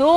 2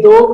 2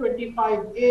25A,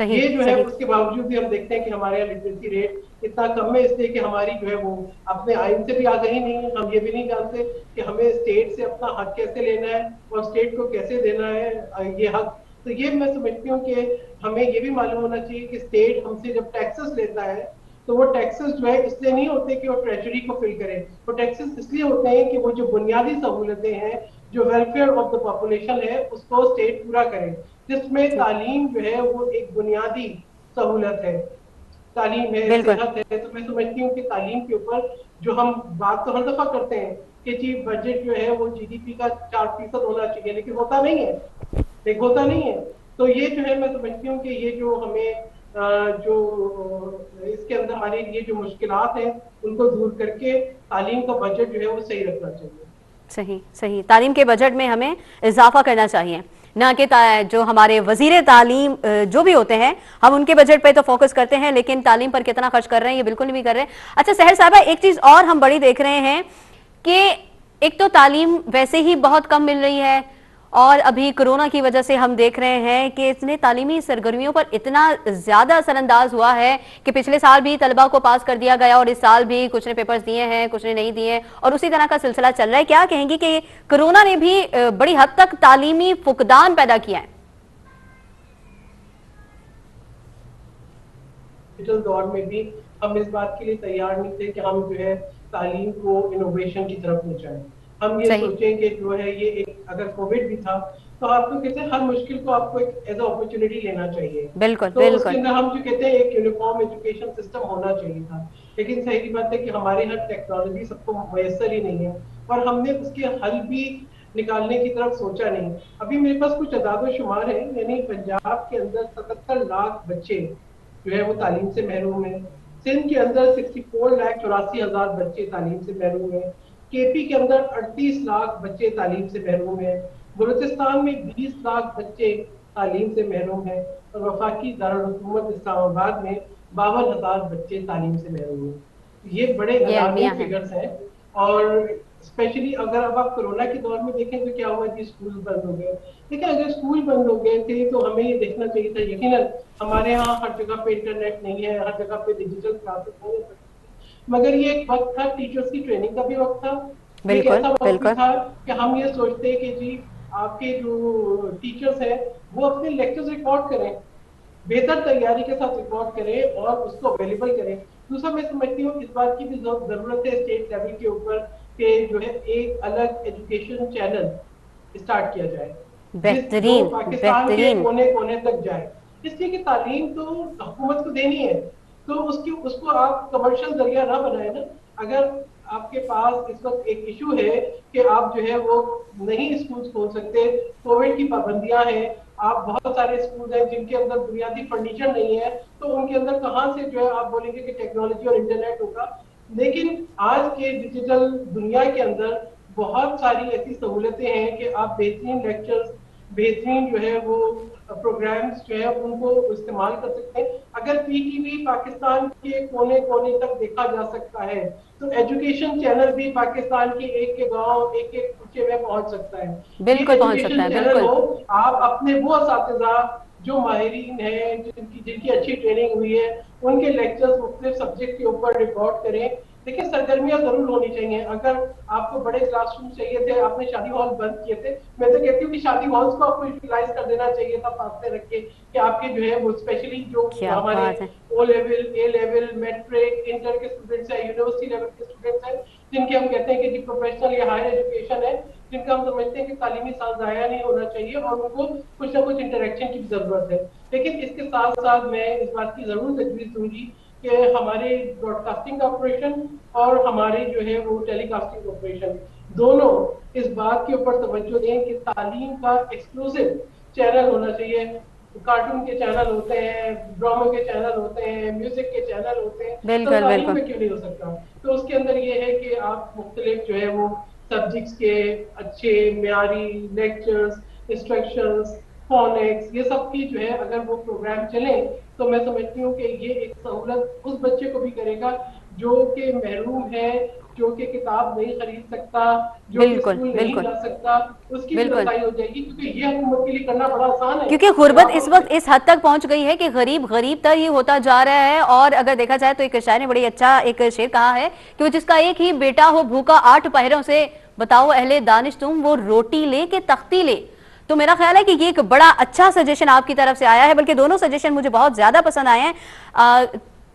یہ جو ہے اس کے باوجود بھی ہم دیکھتے ہیں کہ ہمارے یہاں لٹریسی ریٹ اتنا کم ہے، اس لیے کہ ہماری جو ہے وہ اپنے آئین سے بھی آگاہی نہیں ہے. ہم یہ بھی نہیں جانتے کہ ہمیں اسٹیٹ سے اپنا حق کیسے لینا ہے اور اسٹیٹ کو کیسے دینا ہے یہ حق. تو یہ میں سمجھتی ہوں کہ ہمیں یہ بھی معلوم ہونا چاہیے کہ اسٹیٹ ہم سے جب ٹیکسز لیتا ہے تو وہ ٹیکسز جو ہے اس لیے نہیں ہوتے کہ وہ ٹریجری کو فل کرے، وہ ٹیکسز اس لیے ہوتے ہیں کہ وہ جو بنیادی سہولتیں ہیں، جو ویلفیئر آف دا پاپولیشن ہے، اس کو اسٹیٹ پورا کرے، جس میں تعلیم جو ہے وہ ایک بنیادی سہولت ہے. تعلیم ہے، صحت ہے. تو میں سمجھتی ہوں کہ تعلیم کے اوپر جو ہم بات تو ہر دفعہ کرتے ہیں کہ جی بجٹ جو ہے وہ GDP کا 4% ہونا چاہیے، لیکن ہوتا نہیں ہے، ایک ہوتا نہیں ہے. تو یہ جو ہے میں سمجھتی ہوں کہ یہ جو ہمیں جو اس کے اندر ہمارے لیے جو مشکلات ہیں ان کو دور کر کے تعلیم کا بجٹ جو ہے وہ صحیح رکھنا چاہیے. صحیح تعلیم کے بجٹ میں ہمیں اضافہ کرنا چاہیے، نہ کہ جو ہمارے وزیر تعلیم جو بھی ہوتے ہیں ہم ان کے بجٹ پہ تو فوکس کرتے ہیں، لیکن تعلیم پر کتنا خرچ کر رہے ہیں یہ بالکل نہیں کر رہے. اچھا سحر صاحبہ، ایک چیز اور ہم بڑی دیکھ رہے ہیں کہ ایک تو تعلیم ویسے ہی بہت کم مل رہی ہے، اور ابھی کرونا کی وجہ سے ہم دیکھ رہے ہیں کہ اس نے تعلیمی سرگرمیوں پر اتنا زیادہ اثر انداز ہوا ہے کہ پچھلے سال بھی طلبہ کو پاس کر دیا گیا، اور اس سال بھی کچھ نے پیپرز دیے ہیں، کچھ نے نہیں دیے، اور اسی طرح کا سلسلہ چل رہا ہے. کیا کہیں گی کہ کرونا نے بھی بڑی حد تک تعلیمی فقدان پیدا کیا ہے؟ ڈیجیٹل دور میں بھی ہم اس بات کے لیے تیار نہیں تھے کہ ہم جو ہے تعلیم کو انوویشن کی طرف پہنچائیں. ہم یہ سوچیں کہ جو ہے یہ ایک اگر کووڈ بھی تھا تو آپ کو کہتے ہیں ہر مشکل کو آپ کو ایک ایز اے اپرچونٹی لینا چاہیے. تو اس کے اندر ہم جو کہتے ہیں ایک یونیفارم ایجوکیشن سسٹم ہونا چاہیے تھا، لیکن صحیح بات ہے کہ ہمارے یہاں ٹیکنالوجی سب کو میسر ہی نہیں ہے، اور ہم نے اس کے حل بھی نکالنے کی طرف سوچا نہیں. ابھی میرے پاس کچھ اعداد و شمار ہیں، یعنی پنجاب کے اندر 77 لاکھ بچے جو ہے وہ تعلیم سے محروم ہیں. سندھ کے اندر 64,84,000 بچے تعلیم سے محروم ہیں. KP کے اندر 38 لاکھ بچے تعلیم سے محروم ہیں. بلوچستان میں 20 لاکھ بچے تعلیم سے محروم ہیں، اور وفاقی دارالحکومت اسلام آباد میں 52,000 بچے تعلیم سے محروم ہیں. یہ بڑے الارمنگ فگرز ہیں. اور اسپیشلی اگر اب آپ کرونا کے دور میں دیکھیں تو کیا ہوا جی اسکول بند ہو گئے. دیکھیں اگر اسکول بند ہو گئے تھے تو ہمیں یہ دیکھنا چاہیے تھا، یقیناً ہمارے ہاں ہر جگہ پہ انٹرنیٹ نہیں ہے، ہر جگہ پہ ڈیجیٹل کلاسز نہیں ہے، مگر یہ ایک وقت تھا ٹیچرز کی ٹریننگ کا بھی وقت تھا. ایک ایسا وقت بھی تھا کہ ہم یہ سوچتے کہ جی آپ کے جو ٹیچرز ہیں وہ اپنے لیکچرز ریکارڈ کریں، بہتر تیاری کے ساتھ ریکارڈ کریں اور اس کو اویلیبل کریں. دوسرا میں سمجھتی ہوں اس بات کی بھی ضرورت ہے اسٹیٹ لیول کے اوپر کہ جو ہے ایک الگ ایجوکیشن چینل اسٹارٹ کیا جائے جو پاکستان کے کونے کونے تک جائے. اس لیے کہ تعلیم تو حکومت کو دینی ہے، تو اس کو آپ کمرشل ذریعہ نہ بنائیں نا. اگر آپ کے پاس اس وقت ایک ایشو ہے کہ آپ جو ہے وہ نہیں اسکول کھول سکتے، کووڈ کی پابندیاں ہیں، آپ بہت سارے اسکول ہیں جن کے اندر بنیادی فرنیچر نہیں ہے، تو ان کے اندر کہاں سے جو ہے آپ بولیں گے کہ ٹیکنالوجی اور انٹرنیٹ ہوگا. لیکن آج کے ڈیجیٹل دنیا کے اندر بہت ساری ایسی سہولتیں ہیں کہ آپ بہترین لیکچرز، بہترین جو ہے وہ پروگرامز جو ہے ان کو استعمال کر سکتے ہیں. اگر PTV پاکستان کے کونے کونے تک دیکھا جا سکتا ہے تو ایجوکیشن چینل بھی پاکستان کے ایک گاؤں، ایک کوچے میں پہنچ سکتا ہے. یہ ایجوکیشن چینل ہو، آپ اپنے وہ اساتذہ جو ماہرین ہیں، جن کی اچھی ٹریننگ ہوئی ہے، ان کے لیکچرز مختلف سبجیکٹ کے اوپر ریکارڈ کریں. دیکھیں سرگرمیاں ضرور ہونی چاہیے. اگر آپ کو بڑے کلاس روم چاہیے تھے، آپ نے شادی ہال بند کیے تھے، میں تو کہتی ہوں کہ شادی ہالز کو آپ کو یوٹیلائز کر دینا چاہیے تھا فاصلے رکھ کے، کہ آپ کے جو ہے وہ اسپیشلی جو ہمارے او لیول، اے لیول، میٹرک، انٹر کے اسٹوڈنٹس ہیں، یونیورسٹی لیول کے اسٹوڈنٹس ہیں، جن کے ہم کہتے ہیں کہ جی پروفیشنل یا ہائر ایجوکیشن ہے، جن کا ہم سمجھتے ہیں کہ تعلیمی سال ضائع نہیں ہونا چاہیے اور ان کو کچھ نہ کچھ انٹریکشن کی ضرورت ہے. لیکن اس کے ساتھ ساتھ میں اس بات کی ضرور تجویز دوں گی کہ ہمارے براڈ کاسٹنگ کارپوریشن اور ہمارے جو ہے وہ ٹیلی کاسٹنگ کارپوریشن دونوں اس بات کے اوپر توجہ دیں کہ تعلیم کا ایکسکلوسیو چینل ہونا چاہیے. کارٹون کے چینل ہوتے ہیں، ڈراموں کے چینل ہوتے ہیں، میوزک کے چینل ہوتے ہیں، تو تعلیم میں کیوں نہیں ہو سکتا؟ تو اس کے اندر یہ ہے کہ آپ مختلف جو ہے وہ سبجیکٹس کے اچھے معیاری لیکچرز، انسٹرکشنز، فونکس، یہ سب کی جو ہے اگر وہ پروگرام چلیں تو میں سمجھتی ہوں کہ یہ ایک سہولت اس بچے کو بھی کرے گا جو کہ محروم ہے, جو کہ کتاب نہیں خرید سکتا, جو کہ بالکل اسکول نہیں بالکل جا سکتا, اس کی بھی بالکل. رسائی ہو جائے گی, کیونکہ یہ حکومت کے لیے کرنا بڑا آسان ہے کیونکہ کہ غربت آپ اس وقت اس حد تک پہنچ گئی ہے کہ غریب غریب تر ہی ہوتا جا رہا ہے. اور اگر دیکھا جائے تو ایک شاعر نے بڑی اچھا ایک شعر کہا ہے کہ وہ جس کا ایک ہی بیٹا ہو بھوکا 8 پہروں سے, بتاؤ اہل دانش تم وہ روٹی لے کہ تختی لے. تو میرا خیال ہے کہ یہ ایک بڑا اچھا سجیشن آپ کی طرف سے آیا ہے, بلکہ دونوں سجیشن مجھے بہت زیادہ پسند آئے ہیں.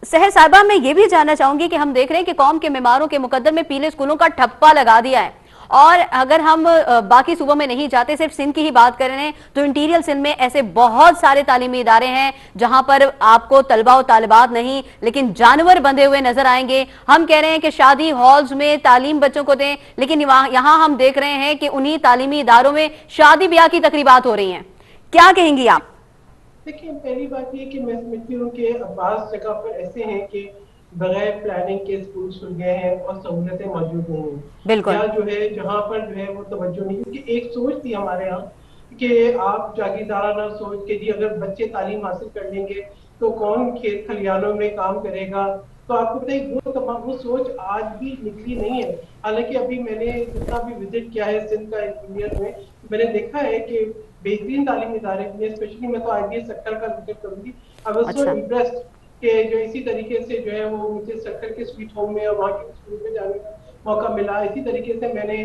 سحر صاحبہ, میں یہ بھی جاننا چاہوں گی کہ ہم دیکھ رہے ہیں کہ قوم کے معماروں کے مقدر میں پیلے اسکولوں کا ٹھپا لگا دیا ہے, اور اگر ہم باقی صوبوں میں نہیں جاتے, صرف سندھ کی ہی بات کر رہے ہیں, تو انٹیریل سندھ میں ایسے بہت سارے تعلیمی ادارے ہیں جہاں پر آپ کو طلبہ و طالبات نہیں لیکن جانور بندھے ہوئے نظر آئیں گے. ہم کہہ رہے ہیں کہ شادی ہالز میں تعلیم بچوں کو دیں, لیکن یہاں ہم دیکھ رہے ہیں کہ انہی تعلیمی اداروں میں شادی بیاہ کی تقریبات ہو رہی ہیں. کیا کہیں گی آپ؟ دیکھیں, پہلی بات یہ کہ میں سمجھتی ہوں کہ بعض جگہ پر ایسے ہیں کہ بغیر پلاننگ کے اسکول کھل گئے ہیں اور سہولتیں موجود نہیں ہیں, بالکل یا جو ہے جہاں پر جو ہے وہ توجہ نہیں, کیونکہ ایک سوچ تھی ہمارے ہاں کہ آپ جاگیردارانہ سوچ کے, جی اگر بچے تعلیم حاصل کر لیں گے تو کون کھیت کھلیانوں میں کام کرے گا. تو آپ کو وہ سوچ آج بھی نکلی نہیں ہے. حالانکہ ابھی میں نے جتنا بھی وزٹ کیا ہے سندھ کا انجینئر میں نے دیکھا ہے کہ بہترین تعلیمی ادارے ہیں, اسپیشلی میں تو آئی بی ایس سیکٹر کا ذکر کروں گی. I was so اچھا impressed کہ جو اسی طریقے سے جو ہے وہ مجھے سیکٹر کے سویٹ ہوم میں اور وہاں کے اسکول میں جانے کا موقع ملا. اسی طریقے سے میں نے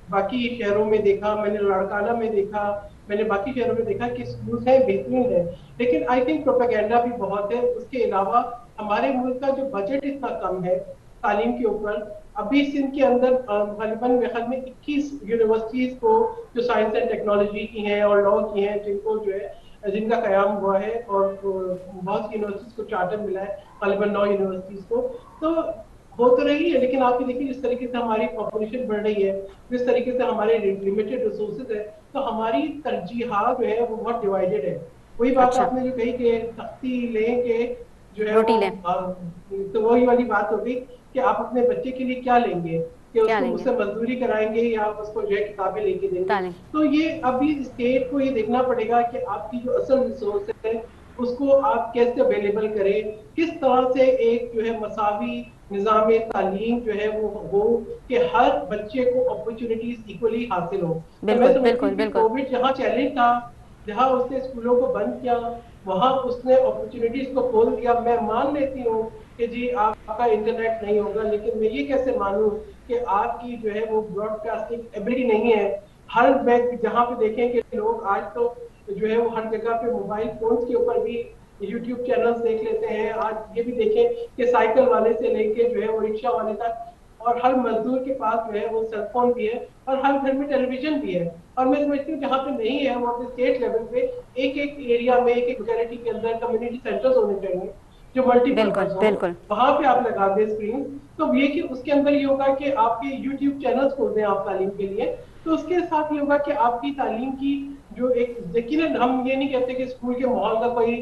باقی شہروں میں دیکھا, میں نے لاڑکانہ میں دیکھا, میں نے باقی شہروں میں دیکھا کہ اسکول ہیں بہترین ہے, لیکن آئی تھنک پروپیگنڈا بھی بہت ہے. اس کے علاوہ ہمارے ملک کا جو بجٹ اتنا کم ہے تعلیم کے اوپر, ابھی سندھ کے اندر غالباً میرے خیال میں 21 یونیورسٹیز کو جو سائنس اینڈ ٹیکنالوجی کی ہیں اور لا کی ہیں, جن کو جو ہے جن کا قیام ہوا ہے, اور بہت سی یونیورسٹیز کو چارٹر ملا ہے, غالباً 9 یونیورسٹیز کو. تو ہو تو رہی ہے, لیکن آپ یہ دیکھیں جس طریقے سے ہماری پاپولیشن بڑھ رہی ہے, جس طریقے سے ہمارے لمیٹڈ ریسورسز ہے, تو ہماری ترجیحات جو ہے وہ بہت ڈیوائیڈڈ ہے. وہی بات اچھا آپ نے جو کہی کہ تختی لیں کہ جو ہے روٹی وہ, لیں تو وہی والی بات ہوگی کہ آپ اپنے بچے کے لیے کیا لیں گے, کہ اس کیا کو لیں اس گے سے مزدوری کرائیں گے یا اس کو جو ہے کتابیں لے کے دیں گے. تعلیم. تو یہ ابھی اسٹیٹ کو یہ دیکھنا پڑے گا کہ آپ کی جو اصل ریسورس ہے اس کو آپ کیسے اویلیبل کریں, کس طرح سے ایک جو ہے مساوی نظام تعلیم جو ہے وہ ہو کہ ہر بچے کو اپرچونٹیز ایکولی حاصل ہو. تو میں بالکل سمجھتی بالکل ہوں کہ بالکل کووڈ جہاں چیلنج تھا, جہاں اس نے اسکولوں کو بند کیا, وہاں اس نے اپرچونٹیز کو کھول دیا. میں مان لیتی ہوں کہ جی آپ کا انٹرنیٹ نہیں ہوگا, لیکن میں یہ کیسے مانوں کہ آپ کی جو ہے وہ براڈ کاسٹنگ ایبلٹی نہیں ہے. ہر جہاں پہ دیکھیں کہ لوگ آج تو جو ہے وہ ہر جگہ پہ موبائل فونز کے اوپر بھی یوٹیوب چینلز دیکھ لیتے ہیں. آج یہ بھی دیکھیں کہ سائیکل والے سے لے کے جو ہے وہ رکشہ والے تک, اور ہر مزدور کے پاس جو ہے وہ سیل فون بھی ہے, اور ہر گھر میں ٹیلی ویژن بھی ہے. اور میں سمجھتی ہوں جہاں پہ نہیں ہے وہاں پہ اسٹیٹ لیول پہ ایک ایک ایریا میں, ایک ایک لوکیلٹی کے اندر کمیونٹی سینٹرز ہونے چاہیے جو ملٹی بالکل پرپز ہوں, بالکل وہاں پہ آپ لگا دیں اسکرین. تو یہ کہ اس کے اندر یہ ہوگا کہ آپ کے یوٹیوب چینلز کھول دیں آپ تعلیم کے لیے, تو اس کے ساتھ یہ ہوگا کہ آپ کی تعلیم کی جو ایک, یقیناً ہم یہ نہیں کہتے کہ اسکول کے ماحول کا کوئی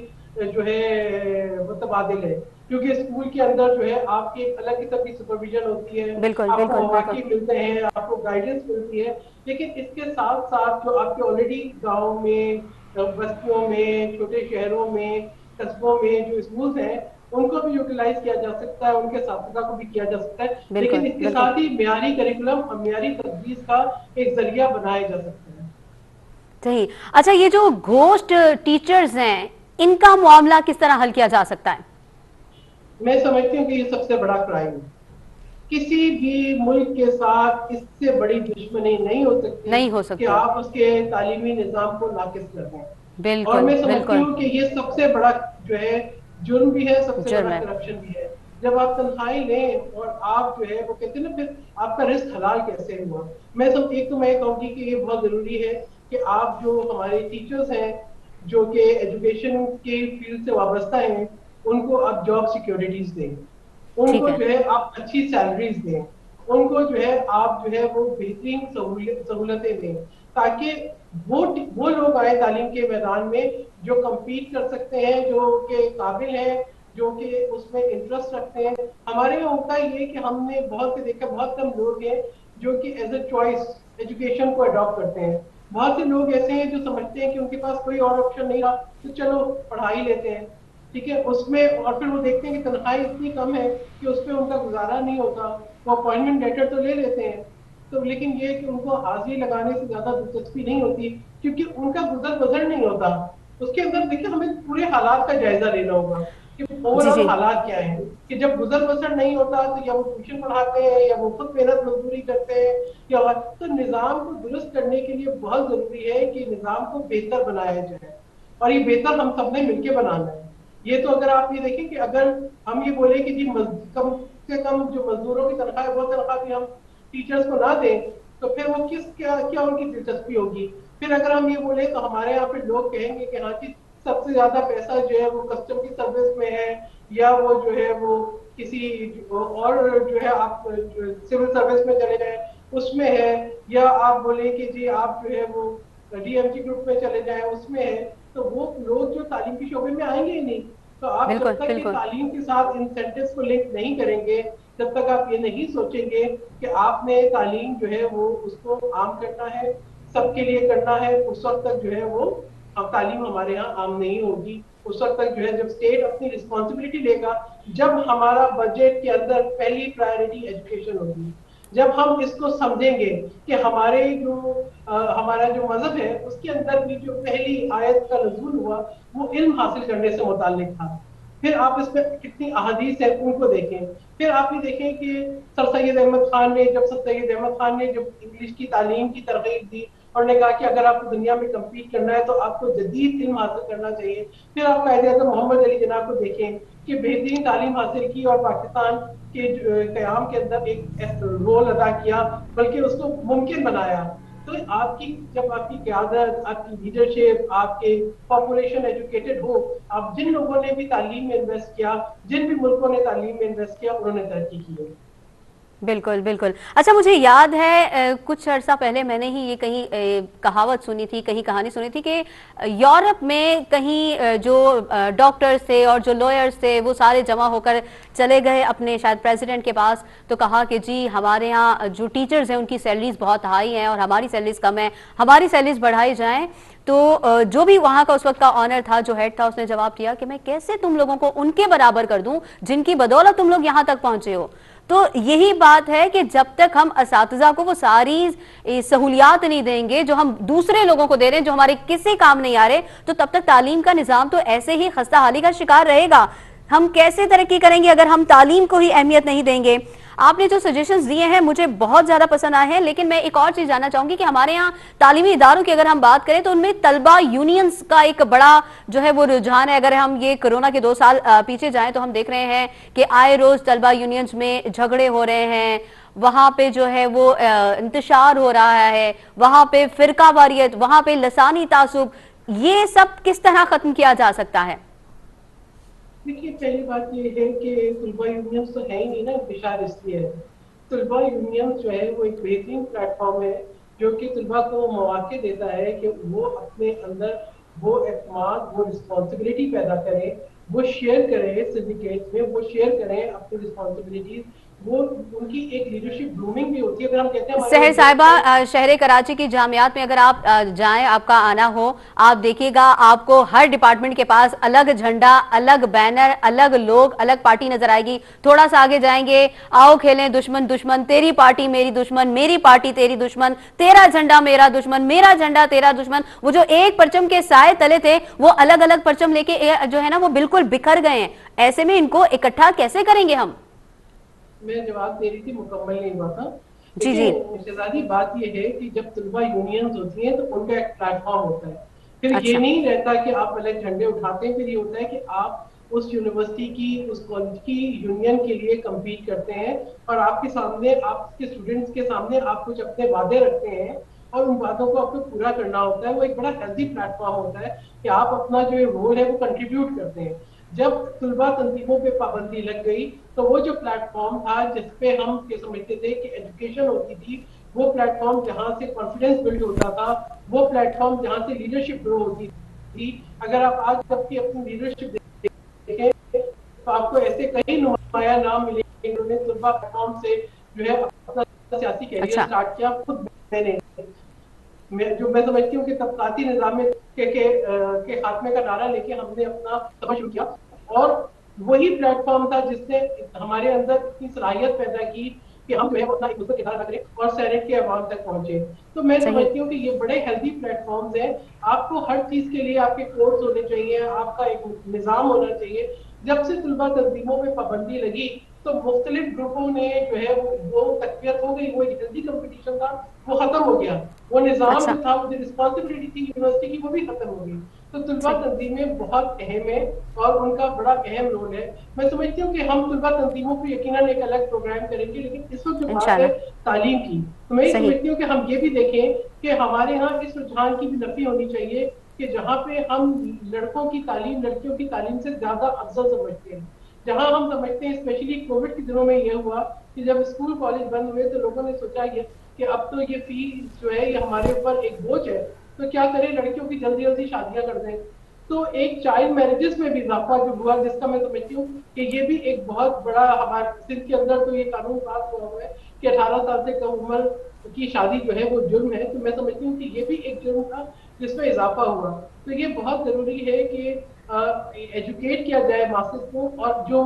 جو ہے متبادل ہے, کیونکہ اسکول کے اندر جو ہے آپ کی ایک الگ قسم کی سپرویژن ہوتی ہے, بالکل آپ کو بالکل بالکل مواقع ملتے ہیں, آپ کو گائیڈنس ملتی ہے. لیکن اس کے ساتھ ساتھ جو آپ کے آلریڈی گاؤں میں, بستیوں میں, چھوٹے شہروں میں, قصبوں میں جو اسکولز ہیں ان کو بھی یوٹیلائز کیا جا سکتا ہے, ان کے اساتذہ کو بھی کیا جا سکتا ہے, بالکل لیکن اس کے بالکل ساتھ ہی معیاری کریکولم اور معیاری تدریس کا ایک ذریعہ بنایا جا سکتا ہے. صحیح. اچھا, یہ جو گھوسٹ ٹیچرز ہیں ان کا معاملہ کس طرح حل کیا جا سکتا ہے؟ میں سمجھتی ہوں کہ یہ سب سے بڑا کرائم ہے. کسی بھی ملک کے ساتھ اس سے بڑی دشمنی نہیں ہو سکتی نہیں ہو کہ سکتی. آپ اس کے تعلیمی نظام کو ناقص کر دیں. اور بالکل میں سمجھتی بالکل ہوں کہ یہ سب سے بڑا جو ہے جرم بھی ہے, سب سے جرم بڑا ہے. کرپشن بھی ہے. جب آپ تنخواہیں لیں اور آپ جو ہے وہ کہتے ہیں نا پھر آپ کا رزق حلال کیسے ہوا. ایک تو میں کہوں گی کہ یہ بہت ضروری ہے کہ آپ جو ہمارے ٹیچرز ہیں جو کہ ایجوکیشن کے فیلڈ سے وابستہ ہیں ان کو آپ جاب سیکورٹیز دیں, ان کو جو ہے آپ اچھی سیلریز دیں, ان کو جو ہے آپ جو ہے وہ بہترین سہولتیں دیں, تاکہ وہ لوگ آئے تعلیم کے میدان میں جو کمپیٹ کر سکتے ہیں, جو کہ قابل ہیں, جو کہ اس میں انٹرسٹ رکھتے ہیں. ہمارے یہاں ہوتا یہ کہ ہم نے بہت سے دیکھا, بہت کم لوگ ہیں جو کہ ایز اے چوائس ایجوکیشن کو اڈاپٹ کرتے ہیں. بہت سے لوگ ایسے ہیں جو سمجھتے ہیں کہ ان کے پاس کوئی اور آپشن نہیں رہا تو چلو پڑھا ہی لیتے ہیں. ٹھیک ہے، اس میں اور پھر وہ دیکھتے ہیں کہ تنخواہیں اتنی کم ہے کہ اس پہ ان کا گزارا نہیں ہوتا، وہ اپوائنٹمنٹ لیٹر تو لے لیتے ہیں تو لیکن یہ کہ ان کو حاضری لگانے سے زیادہ دلچسپی نہیں ہوتی کیونکہ ان کا گزر بسر نہیں ہوتا اس کے اندر. دیکھیں ہمیں پورے حالات کا جائزہ لینا ہوگا کہ اوور جی آل جی حالات کیا ہیں، کہ جب گزر بسر نہیں ہوتا تو یا وہ ٹیوشن پڑھاتے ہیں یا وہ خود محنت مزدوری کرتے ہیں یا تو نظام کو درست کرنے کے لیے بہت ضروری ہے کہ نظام کو بہتر بنایا جائے اور یہ بہتر ہم سب نے مل کے بنانا ہے. یہ تو اگر آپ یہ دیکھیں کہ اگر ہم یہ بولیں کہ جی کم سے کم جو مزدوروں کی تنخواہ ہے وہ تنخواہ بھی ہم ٹیچرز کو نہ دیں تو پھر وہ کیا ان کی دلچسپی ہوگی. پھر اگر ہم یہ بولیں تو ہمارے یہاں پہ لوگ کہیں گے کہ ہاں جی سب سے زیادہ پیسہ جو ہے وہ کسٹم کی سروس میں ہے یا وہ جو ہے وہ کسی اور جو ہے آپ سول سروس میں چلے جائیں اس میں ہے یا آپ بولیں کہ جی آپ جو ہے وہ ڈی ایم جی گروپ میں چلے جائیں اس میں ہے تو وہ لوگ جو تعلیم کے شعبے میں آئیں گے ہی نہیں. تو آپ بالکل جب تک کہ بالکل تعلیم کے ساتھ انسینٹیوز کو لنک نہیں کریں گے جب تک آپ یہ نہیں سوچیں گے کہ آپ نے تعلیم جو ہے وہ اس کو عام کرنا ہے سب کے لیے کرنا ہے اس وقت تک جو ہے وہ اب تعلیم ہمارے یہاں عام نہیں ہوگی. اس وقت تک جو ہے جب اسٹیٹ اپنی رسپانسبلٹی لے گا جب ہمارا بجٹ کے اندر پہلی پرائرٹی ایجوکیشن ہوگی جب ہم اس کو سمجھیں گے کہ ہمارے جو ہمارا جو مذہب ہے اس کے اندر بھی جو پہلی آیت کا نزول ہوا وہ علم حاصل کرنے سے متعلق تھا. پھر آپ اس میں کتنی احادیث ہیں ان کو دیکھیں. پھر آپ یہ دیکھیں کہ سر سید احمد خان نے سر سید احمد خان نے جب انگلش کی تعلیم کی ترغیب دی اور نے کہا کہ اگر آپ کو دنیا میں کمپیٹ کرنا ہے تو آپ کو جدید علم حاصل کرنا چاہیے. پھر آپ قائد اعظم محمد علی جناح کو دیکھیں کہ بہترین تعلیم حاصل کی اور پاکستان کے قیام کے اندر ایک رول ادا کیا بلکہ اس کو ممکن بنایا. تو آپ کی جب آپ کی قیادت آپ کی لیڈرشپ آپ کے پاپولیشن ایجوکیٹڈ ہو اب جن لوگوں نے بھی تعلیم میں انویسٹ کیا جن بھی ملکوں نے تعلیم میں انویسٹ کیا انہوں نے ترقی کی ہے. بالکل بالکل. اچھا مجھے یاد ہے کچھ عرصہ پہلے میں نے ہی یہ کہیں کہاوت سنی تھی کہیں کہانی سنی تھی کہ یورپ میں کہیں جو ڈاکٹرز تھے اور جو لائرز تھے وہ سارے جمع ہو کر چلے گئے اپنے شاید پریزیڈنٹ کے پاس تو کہا کہ جی ہمارے ہاں جو ٹیچرز ہیں ان کی سیلریز بہت ہائی ہیں اور ہماری سیلریز کم ہیں ہماری سیلریز بڑھائی جائیں. تو جو بھی وہاں کا اس وقت کا آنر تھا جو ہیڈ تھا اس نے جواب دیا کہ میں کیسے تم لوگوں کو ان کے برابر کر دوں جن کی بدولت تم لوگ یہاں تک پہنچے ہو. تو یہی بات ہے کہ جب تک ہم اساتذہ کو وہ ساری سہولیات نہیں دیں گے جو ہم دوسرے لوگوں کو دے رہے ہیں جو ہمارے کسی کام نہیں آ رہے تو تب تک تعلیم کا نظام تو ایسے ہی خستہ حالی کا شکار رہے گا. ہم کیسے ترقی کریں گے اگر ہم تعلیم کو ہی اہمیت نہیں دیں گے. آپ نے جو سجیشنز دیے ہیں مجھے بہت زیادہ پسند آئے ہیں لیکن میں ایک اور چیز جاننا چاہوں گی کہ ہمارے ہاں تعلیمی اداروں کی اگر ہم بات کریں تو ان میں طلبہ یونینز کا ایک بڑا جو ہے وہ رجحان ہے. اگر ہم یہ کرونا کے 2 سال پیچھے جائیں تو ہم دیکھ رہے ہیں کہ آئے روز طلبہ یونینز میں جھگڑے ہو رہے ہیں وہاں پہ جو ہے وہ انتشار ہو رہا ہے وہاں پہ فرقہ واریت وہاں پہ لسانی تعصب یہ سب کس طرح ختم کیا جا سکتا ہے؟ دیکھیے پہلی بات یہ ہے کہ طلبہ یونینز تو ہے ہی نہیں نا انتشار اس لیے ہے. طلبہ یونینز جو ہے وہ ایک بہترین پلیٹ فارم ہے جو کہ طلبہ کو مواقع دیتا ہے کہ وہ اپنے اندر وہ اعتماد وہ رسپانسبلٹی پیدا کریں وہ شیئر کریں سنڈیکیٹ میں وہ شیئر کریں اپنی رسپانسبلٹیز وہ ان کی ایک لیڈرشپ گرومنگ بھی ہوتی ہے. اگر ہم کہتے ہیں سحر صاحبہ ہمارے شہر کراچی کی جامعات میں اگر آپ جائیں آپ کا آنا ہو آپ دیکھیے گا آپ کو ہر ڈپارٹمنٹ کے پاس الگ جھنڈا الگ بینر الگ لوگ الگ پارٹی نظر آئے گی. تھوڑا سا آگے جائیں گے آؤ کھیلیں دشمن دشمن تیری پارٹی میری دشمن میری پارٹی تیری دشمن تیرا جھنڈا میرا دشمن میرا جھنڈا تیرا دشمن. وہ جو ایک پرچم کے سائے تلے تھے وہ الگ الگ پرچم لے کے جو ہے نا وہ بالکل بکھر گئے ہیں. ایسے میں ان کو اکٹھا کیسے کریں گے ہم؟ میں جواب دے رہی تھی مکمل نہیں ہوا تھا. جی جی لیکن شہزادی بات یہ ہے کہ جب طلبہ یونینز ہوتی ہیں تو ان کا ایک پلیٹ فارم ہوتا ہے. پھر یہ اچھا نہیں رہتا کہ آپ الگ جھنڈے اٹھاتے ہیں. پھر یہ ہوتا ہے کہ آپ اس یونیورسٹی کی اس کالج کی یونین کے لیے کمپیٹ کرتے ہیں اور آپ کے سامنے آپ کے اسٹوڈنٹس کے سامنے آپ کچھ اپنے وعدے رکھتے ہیں اور ان باتوں کو آپ کو پورا کرنا ہوتا ہے. وہ ایک بڑا ہیلدی پلیٹ فارم ہوتا ہے کہ آپ اپنا جو رول ہے وہ کنٹریبیوٹ کرتے ہیں. جب طلبہ تنظیموں پہ پابندی لگ گئی تو وہ جو پلیٹ فارم تھا جس پہ ہم یہ سمجھتے تھے کہ ایجوکیشن ہوتی تھی وہ پلیٹ فارم جہاں سے کانفیڈنس بلڈ ہوتا تھا وہ پلیٹ فارم جہاں سے لیڈرشپ گرو ہوتی تھی. اگر آپ آج تک کی اپنی لیڈرشپ دیکھیں تو آپ کو ایسے کئی نمایاں نام ملے انہوں نے طلبہ پلیٹ فارم سے جو ہے اپنا سیاسی کیریئر اچھا سٹارٹ کیا. خود میں سمجھتی ہوں کہ طبقاتی نظام کے خاتمے کا نعرہ لے کے ہم نے اپنا سفر شروع کیا اور وہی پلیٹ فارم تھا جس نے ہمارے اندر اتنی صلاحیت پیدا کی کہ ہم جو ہے اپنا ایک مثبت کردار ادا کریں اور سینٹ کے عوام تک پہنچے. تو میں صحیح. سمجھتی ہوں کہ یہ بڑے ہیلدی پلیٹ فارمز ہیں. آپ کو ہر چیز کے لیے آپ کے کورس ہونے چاہیے, آپ کا ایک نظام ہونا چاہیے. جب سے طلبہ تنظیموں میں پابندی لگی تو مختلف گروپوں نے جو ہے وہ تقویت ہو گئی, وہ ایک ہیلدی کمپٹیشن تھا وہ ختم ہو گیا, وہ نظام اچھا. جو تھا, وہ جو رسپانسبلٹی تھی یونیورسٹی کی وہ بھی ختم ہو گئی. تو طلبہ صحیح. تنظیمیں بہت اہم ہیں اور ان کا بڑا اہم رول ہے. میں سمجھتی ہوں کہ ہم طلبہ تنظیموں کو یقیناً ایک الگ پروگرام کریں گے, لیکن اس وقت جو بات ہے انشاءاللہ. تعلیم کی, تو میں یہ صحیح. سمجھتی ہوں کہ ہم یہ بھی دیکھیں کہ ہمارے ہاں اس رجحان کی بھی نفی ہونی چاہیے کہ جہاں پہ ہم لڑکوں کی تعلیم لڑکیوں کی تعلیم سے زیادہ افضل سمجھتے ہیں, جہاں ہم سمجھتے ہیں اسپیشلی کووڈ کے دنوں میں یہ ہوا کہ جب اسکول کالج بند ہوئے تو لوگوں نے سوچا یہ کہ اب تو یہ فیس جو ہے یہ ہمارے اوپر ایک بوجھ ہے, تو کیا کریں لڑکیوں کی جلدی جلدی شادیاں کر دیں. تو ایک چائلڈ میرجز میں بھی اضافہ جو ہوا, جس کا میں سمجھتی ہوں کہ یہ بھی ایک بہت بڑا, ہمارے سندھ کے اندر تو یہ قانون پاس ہوا ہوا ہے کہ 18 سال سے کم عمر کی شادی جو ہے وہ جرم ہے. تو میں سمجھتی ہوں کہ یہ بھی ایک جرم تھا جس میں اضافہ ہوا. تو یہ بہت ضروری ہے کہ ایجوکیٹ کیا جائے ماسز کو, اور جو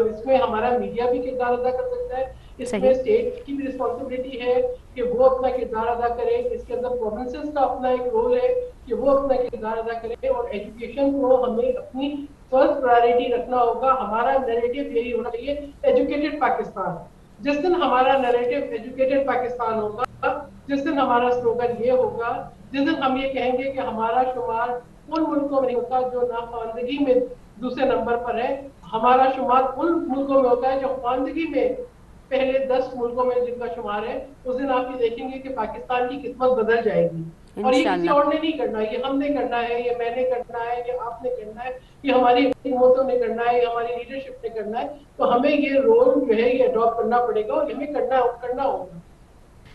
اس میں ہمارا میڈیا بھی کردار ادا کر سکتا ہے, اس میں صحیح. اسٹیٹ کی بھی رسپانسبلٹی ہے کہ وہ اپنا کردار ادا کرے, اس کے اندر پروونسز کا اپنا ایک رول ہے کہ وہ اپنا کردار ادا کرے, اور ایجوکیشن کو ہمیں اپنی فرسٹ پرائرٹی رکھنا ہوگا. ہمارا نیریٹو یہی ہونا چاہیے, ایجوکیٹڈ پاکستان. جس دن ہمارا نیریٹو ایجوکیٹڈ پاکستان ہوگا, جس دن ہمارا سلوگن یہ ہوگا, جس دن ہم یہ کہیں گے کہ ہمارا شمار ان ملکوں میں نہیں ہوتا جو ناخواندگی میں دوسرے نمبر پر ہے, ہمارا شمار ان ملکوں میں ہوتا ہے جو خواندگی میں پہلے 10 ملکوں میں جن کا شمار ہے, اس دن آپ یہ دیکھیں گے کہ پاکستان کی قسمت بدل جائے گی. اور یہ کسی انشاءاللہ. اور نے نہیں کرنا, یہ ہم نے کرنا ہے, یہ میں نے کرنا ہے, یہ آپ نے کرنا ہے, یہ ہماری حکومتوں نے کرنا ہے, یہ ہماری لیڈرشپ نے کرنا ہے. تو ہمیں یہ رول جو ہے یہ اڈاپٹ کرنا پڑے گا اور ہمیں کرنا ہوگا.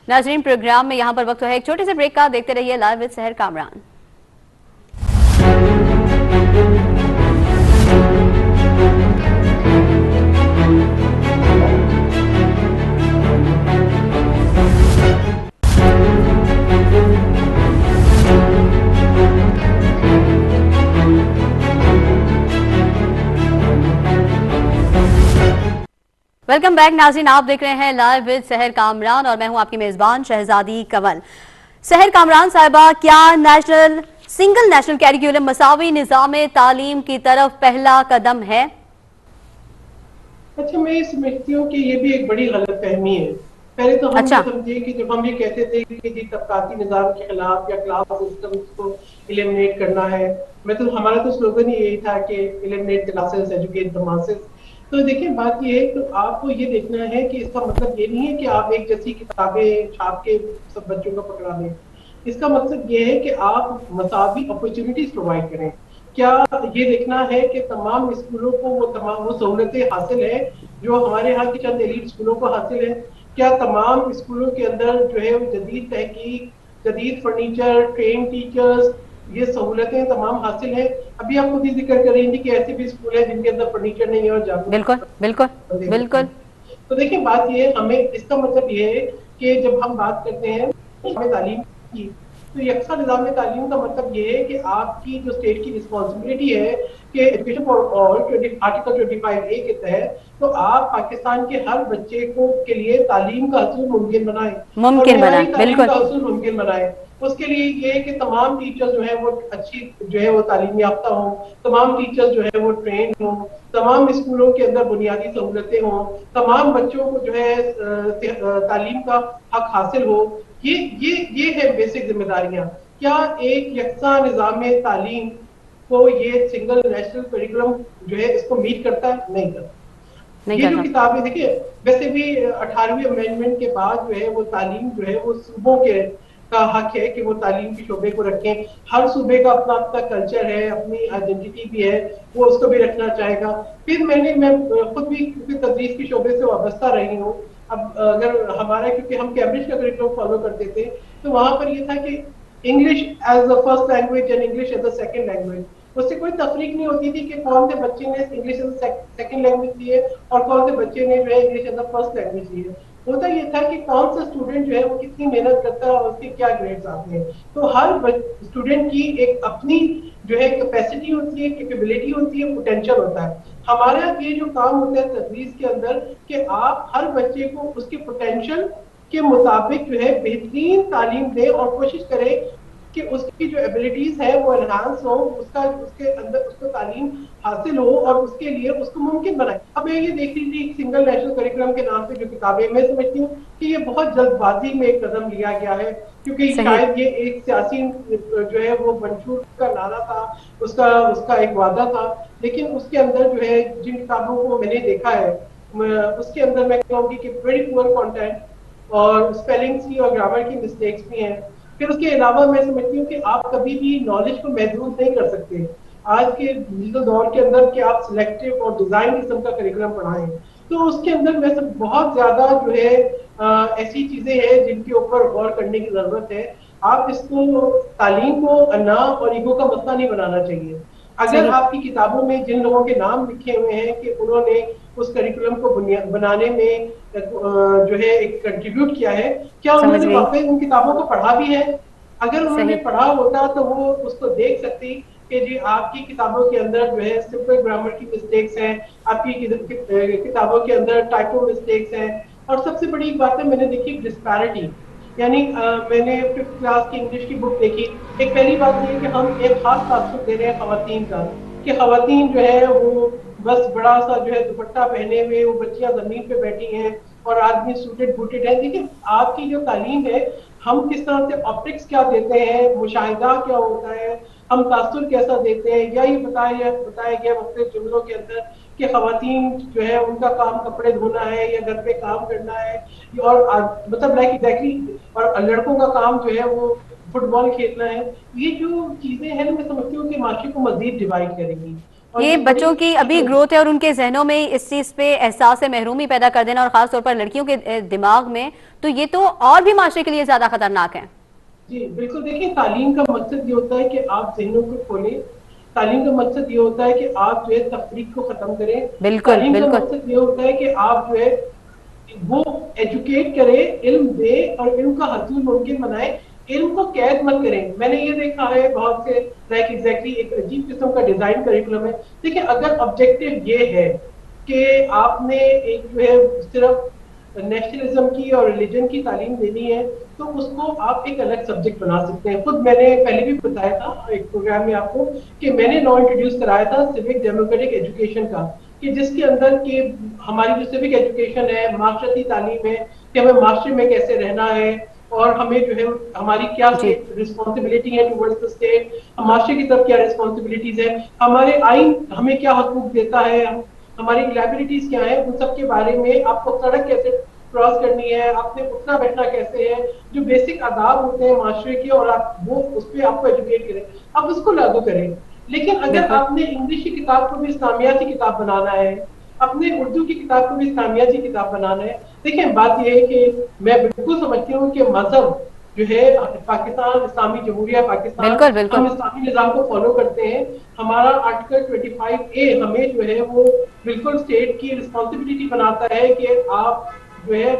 ناظرین, پروگرام میں یہاں پر وقت ہے ایک چھوٹے سے بریک کا. دیکھتے رہیے live with Sehar Kamran. Welcome back ناظرین, آپ دیکھ رہے ہیں لائیو وتھ سحر کامران اور میں ہوں آپ کی میزبان شہزادی کنول. سحر کامران صاحبہ, کیا سنگل نیشنل کیریکولم مساوی نظام تعلیم کی طرف پہلا قدم ہے؟ اچھا, میں یہ سمجھتی ہوں کہ یہ بھی ایک بڑی غلط فہمی ہے. پہلے تو ہم اچھا. یہ سمجھیں کہ جب ہم یہ کہتے تھے کہ جی طبقاتی نظام کے خلاف یا کلاس سسٹم کو ایلیمنیٹ کرنا ہے, ہمارا تو سلوگن ہی یہی تھا کہ ایلیمنیٹ کلاسز, ایجوکیٹ دی ماسز. تو دیکھیں بات یہ ہے, تو آپ کو یہ دیکھنا ہے کہ اس کا مطلب یہ نہیں ہے کہ آپ ایک جیسی کتابیں چھاپ کے سب بچوں کو پکڑا دیں. اس کا مقصد یہ ہے کہ آپ مساوی اپرچونٹیز پرووائڈ کریں. کیا یہ دیکھنا ہے کہ تمام اسکولوں کو وہ سہولتیں حاصل ہیں جو ہمارے ہاں کی چند ایلیٹ اسکولوں کو حاصل ہیں؟ کیا تمام اسکولوں کے اندر جو ہے جدید تحقیق, جدید فرنیچر, ٹرین ٹیچرز, یہ سہولتیں تمام حاصل ہیں؟ ابھی آپ خود ہی ذکر کر رہی تھی کہ ایسے بھی اسکول ہیں جن کے اندر فرنیچر نہیں ہے اور جاگرک بالکل بالکل بالکل. تو دیکھیں بات یہ ہے, ہمیں اس کا مطلب یہ ہے کہ جب ہم بات کرتے ہیں تعلیم کی, تو یکساں نظام تعلیم کا مطلب یہ ہے کہ آپ کی جو اسٹیٹ کی رسپانسبلٹی ہے کہ education for all article 25A کے تحت تو آپ پاکستان کے ہر بچے کے لیے تعلیم کا حصول ممکن بنائیں اور ممکن بنا. معیاری تعلیم بالکل کا حصول ممکن بنائیں. اس کے لیے یہ ہے کہ تمام ٹیچر جو ہیں وہ اچھی جو ہے وہ تعلیم یافتہ ہوں, تمام ٹیچر جو ہے وہ ٹرین ہوں, تمام اسکولوں کے اندر بنیادی سہولتیں ہوں, تمام بچوں کو جو ہے تعلیم کا حق حاصل ہو. یہ ہے بیسک ذمہ داریاں. کیا ایک یکساں نظام تعلیم کو یہ سنگل نیشنل کریکولم جو ہے اس کو میٹ کرتا ہے؟ نہیں کرتا. نہیں یہ جو کرتا. کتابیں دیکھیں, ویسے بھی 18ویں امینڈمنٹ کے بعد جو ہے وہ تعلیم جو ہے وہ صوبوں کے کا حق ہے کہ وہ تعلیم کے شعبے کو رکھیں. ہر صوبے کا اپنا اپنا کلچر ہے, اپنی آئیڈینٹی بھی ہے, وہ اس کو بھی رکھنا چاہے گا. پھر میں خود بھی تدریس کے شعبے سے وابستہ رہی ہوں. اب اگر ہمارا, کیونکہ ہم کیمبرج کا کریکولم فالو کرتے تھے, تو وہاں پر یہ تھا کہ English as a first language and English as a second language. اس سے کوئی تفریق نہیں ہوتی تھی کہ کون سے بچے نے English as a second language لی ہے اور کون سے بچے نے جو ہے English as a first language لی ہے. ہوتا یہ تھا کہ کون سا اسٹوڈنٹ جو ہے وہ کتنی محنت کرتا ہے اور اس کے کیا گریڈز آتے ہیں. تو ہر اسٹوڈنٹ کی ایک اپنی جو ہے کیپیسٹی ہوتی ہے, کیپیبلٹی ہوتی ہے, پوٹینشیل ہوتا ہے. ہمارا یہ جو کام ہوتا ہے تدریس کے اندر کہ آپ ہر بچے کو اس کے پوٹینشیل کے مطابق جو ہے بہترین تعلیم دیں اور کوشش کریں کہ اس کی جو ایبلٹیز ہے وہ انہانس ہو, اس کے اندر اس کو تعلیم حاصل ہو اور اس کے لیے اس کو ممکن بنائے. اب میں یہ دیکھ رہی تھی ایک سنگل نیشنل کریکولم کے نام سے جو کتابیں, میں سمجھتی ہوں کہ یہ بہت جلد بازی میں ایک قدم لیا گیا ہے, کیونکہ صحیح. شاید یہ ایک سیاسی جو ہے وہ منشور کا نعرہ تھا, اس کا ایک وعدہ تھا, لیکن اس کے اندر جو ہے جن کتابوں کو میں نے دیکھا ہے اس کے اندر میں کہوں گی کہ ویری پور کنٹینٹ اور اسپیلنگس کی اور گرامر کی مسٹیکس بھی ہیں. پھر اس کے علاوہ میں سمجھتی ہوں کہ آپ کبھی بھی نالج کو محدود نہیں کر سکتے آج کے ڈیجیٹل دور کے اندر کہ آپ سلیکٹو اور ڈیزائن قسم کا کریکولم پڑھائیں. تو اس کے اندر میں بہت زیادہ جو ہے ایسی چیزیں ہیں جن کے اوپر غور کرنے کی ضرورت ہے. آپ اس کو تعلیم کو انا اور ایگو کا مسئلہ نہیں بنانا چاہیے. اگر صحیح. آپ کی کتابوں میں جن لوگوں کے نام لکھے ہوئے ہیں کہ انہوں نے اس کریکولم کو بنانے میں جو ہے ایک کنٹریبیوٹ کیا ہے, کیا انہوں سمجھ نے گئی. واقعی ان کتابوں کو پڑھا بھی ہے؟ اگر انہوں نے صحیح. پڑھا ہوتا تو وہ اس کو دیکھ سکتی کہ جی آپ کی کتابوں کے اندر جو ہے سمپل گرامر کی مسٹیکس ہیں, آپ کی کتابوں کے اندر ٹائپو مسٹیکس ہیں, اور سب سے بڑی ایک بات ہے میں نے دیکھی ڈسپیرٹی. یعنی میں نے 5th کلاس کی انگلش کی بک دیکھی. ایک پہلی بات یہ کہ ہم ایک خاص تاثر دے رہے ہیں خواتین کا کہ خواتین جو ہے وہ بس بڑا سا جو ہے دوپٹہ پہنے ہوئے وہ بچیاں زمین پہ بیٹھی ہیں اور آدمی سوٹڈ بوٹڈ ہے. لیکن آپ کی جو تعلیم ہے ہم کس طرح سے آپٹکس کیا دیتے ہیں, مشاہدہ کیا ہوتا ہے, ہم تاثر کیسا دیتے ہیں, یا یہ بتایا گیا مختلف جملوں کے اندر کہ خواتین جو ہے ان کا کام کپڑے دھونا ہے یا گھر پہ کام کرنا ہے, اور مطلب لائک ایگزیکٹلی, اور لڑکوں کا کام جو ہے وہ فٹ بال کھیلنا ہے. یہ جو چیزیں ہیں میں سمجھتی ہوں کہ معاشرے کو مزید ڈیوائڈ کریں گی, اور یہ یہ بچوں بڑی کی ابھی گروتھ ہے اور ان کے ذہنوں میں اس چیز پہ احساس محرومی پیدا کر دینا, اور خاص طور پر لڑکیوں کے دماغ میں, تو یہ تو اور بھی معاشرے کے لیے زیادہ خطرناک ہے. جی بالکل. دیکھیں تعلیم کا مقصد یہ ہوتا ہے کہ آپ ذہنوں کو کھولیں, تعلیم کا مقصد یہ ہوتا ہے کہ آپ جو ہے تفریق کو ختم کریں, بالکل تعلیم کا بالکل. مقصد یہ ہوتا ہے کہ آپ جو ہے وہ ایجوکیٹ کریں, علم دے اور علم کا حصول ممکن بنائے, علم کو قید مت کریں. میں نے یہ دیکھا ہے بہت سے لائک ایگزیکٹلی ایک عجیب قسم کا ڈیزائن کریکولم ہے. دیکھیں اگر آبجیکٹو یہ ہے کہ آپ نے ایک جو ہے صرف نیشنلزم کی اور ریلیجن کی تعلیم دینی ہے تو اس کو آپ ایک الگ سبجیکٹ بنا سکتے ہیں. خود میں نے پہلے بھی بتایا تھا ایک پروگرام میں آپ کو کہ میں نے لا انٹروڈیوس کرایا تھا سیوک ڈیموکریٹک ایجوکیشن کا, کہ جس کے اندر کہ ہماری جو سیوک ایجوکیشن ہے, معاشرتی تعلیم ہے کہ ہمیں معاشرے میں کیسے رہنا ہے, اور ہمیں جو ہے ہماری کیا جی. رسپانسبلٹی ہے ٹورڈز دی اسٹیٹ, معاشرے کی طرف کیا رسپانسبلٹیز ہے, ہمارے آئین ہمیں کیا حقوق دیتا ہے, ہماری لائبلٹیز کیا ہیں, ان سب کے بارے میں آپ کو سڑک کیسے کراس کرنی ہے, آپ نے اٹھنا بیٹھنا کیسے ہے, جو بیسک آداب ہوتے ہیں معاشرے کے, اور آپ وہ اس پہ آپ کو ایجوکیٹ کریں, آپ اس کو لاگو کریں. لیکن اگر بالکل. آپ نے انگلش کی کتاب کو بھی اسلامیاتی کتاب بنانا ہے, اپنے اردو کی کتاب کو بھی اسلامیاتی کتاب بنانا ہے, دیکھیں بات یہ ہے کہ میں بالکل سمجھتی ہوں کہ مذہب جو ہے پاکستان اسلامی جمہوریہ پاکستان, بالکل ہم بالکل. اسلامی نظام کو فالو کرتے ہیں. ہمارا آرٹیکل 25A ہمیں جو ہے وہ بالکل اسٹیٹ کی رسپانسبلٹی بناتا ہے کہ آپ جو ہے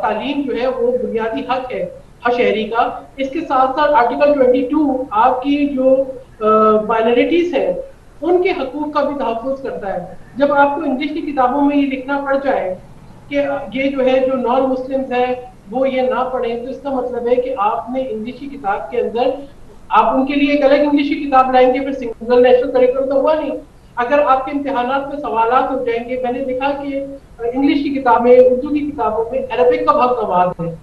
تعلیم جو ہے وہ بنیادی حق ہے ہر شہری کا. اس کے ساتھ ساتھ آرٹیکل 22 آپ کی جو مائنورٹیز ہیں ان کے حقوق کا بھی تحفظ کرتا ہے. جب آپ کو انگلش کی کتابوں میں یہ لکھنا پڑ جائے کہ یہ جو ہے جو نان مسلمز ہیں وہ یہ نہ پڑھیں, تو اس کا مطلب ہے کہ آپ نے انگلش کی کتاب کے اندر آپ ان کے لیے ایک الگ انگلش کی کتاب لائیں گے, پھر سنگل نیشنل کریکولم تو ہوا نہیں. اگر آپ کے امتحانات میں سوالات ہو جائیں گے, میں نے دیکھا کہ انگلش کی کتابیں, اردو کی کتابوں میں عربک کا بہت مواد ہے.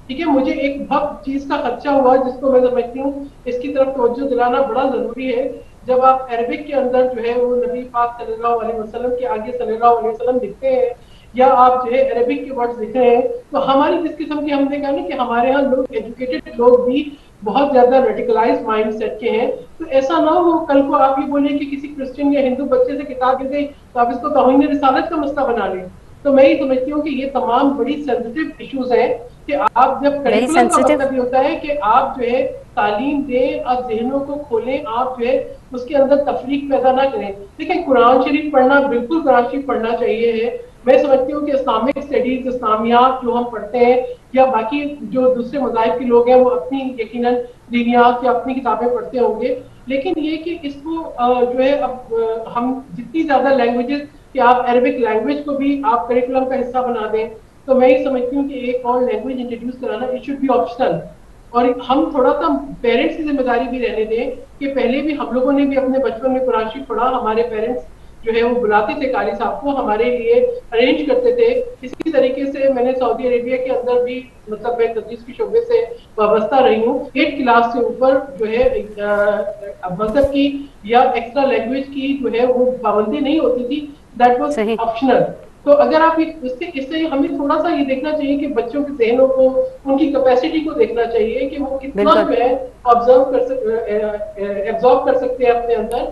ٹھیک ہے, مجھے ایک بہت چیز کا خدشہ ہوا جس کو میں سمجھتی ہوں اس کی طرف توجہ دلانا بڑا ضروری ہے. جب آپ عربک کے اندر جو ہے وہ نبی پاک صلی اللہ علیہ وسلم کے آگے صلی اللہ علیہ وسلم لکھتے ہیں, یا آپ جو ہے عربک کے ورڈز لکھ رہے ہیں, تو ہماری جس قسم کی ہم نے کہا نا کہ ہمارے ہاں لوگ ایجوکیٹڈ لوگ بھی بہت زیادہ ریڈیکلائز مائنڈ سیٹ کے ہیں, تو ایسا نہ ہو کل کو آپ یہ بولیں کہ کسی کرسچن یا ہندو بچے سے کتاب مل گئی تو آپ اس کو توہین رسالت کا مسئلہ بنا لیں. تو میں یہ سمجھتی ہوں کہ یہ تمام بڑی سینسٹیو ایشوز ہیں کہ آپ جب ویری کریکولم کا سینسٹیو. مطلب یہ ہوتا ہے کہ آپ جو ہے تعلیم دیں, آپ ذہنوں کو کھولیں, آپ جو ہے اس کے اندر تفریق پیدا نہ کریں. دیکھیں قرآن شریف پڑھنا بالکل قرآن شریف پڑھنا چاہیے ہے, میں سمجھتی ہوں کہ اسلامک اسٹڈیز، اسلامیات جو ہم پڑھتے ہیں یا باقی جو دوسرے مذاہب کے لوگ ہیں وہ اپنی یقیناً دینیات یا اپنی کتابیں پڑھتے ہوں گے، لیکن یہ کہ اس کو جو ہے اب ہم جتنی زیادہ لینگویجز کہ آپ عربک لینگویج کو بھی آپ کریکولم کا حصہ بنا دیں، تو میں یہ سمجھتی ہوں کہ ایک اور لینگویج انٹروڈیوس کرانا اٹ شوڈ بی آپشنل. اور ہم تھوڑا سا پیرنٹس کی ذمہ داری بھی رہنے دیں کہ پہلے بھی ہم لوگوں نے بھی اپنے بچپن میں قرآن شریف پڑھا، ہمارے پیرنٹس جو ہے وہ بلاتے تھے قاری صاحب کو، ہمارے لیے ارینج کرتے تھے. اسی طریقے سے میں نے سعودی عربیہ کے اندر بھی مطلب میں تدریس کے شعبے سے وابستہ رہی ہوں. 8 کلاس سے اوپر جو ہے مذہب کی یا ایکسٹرا لینگویج کی جو ہے وہ پابندی نہیں ہوتی تھی، دیٹ واز صحیح. آپشنل. تو اگر آپ اس سے ہمیں تھوڑا سا یہ دیکھنا چاہیے کہ بچوں کے ذہنوں کو، ان کی کیپیسٹی کو دیکھنا چاہیے کہ وہ کتنا بالکل. جو ہے ایبزارب کر سکتے ہیں اپنے اندر،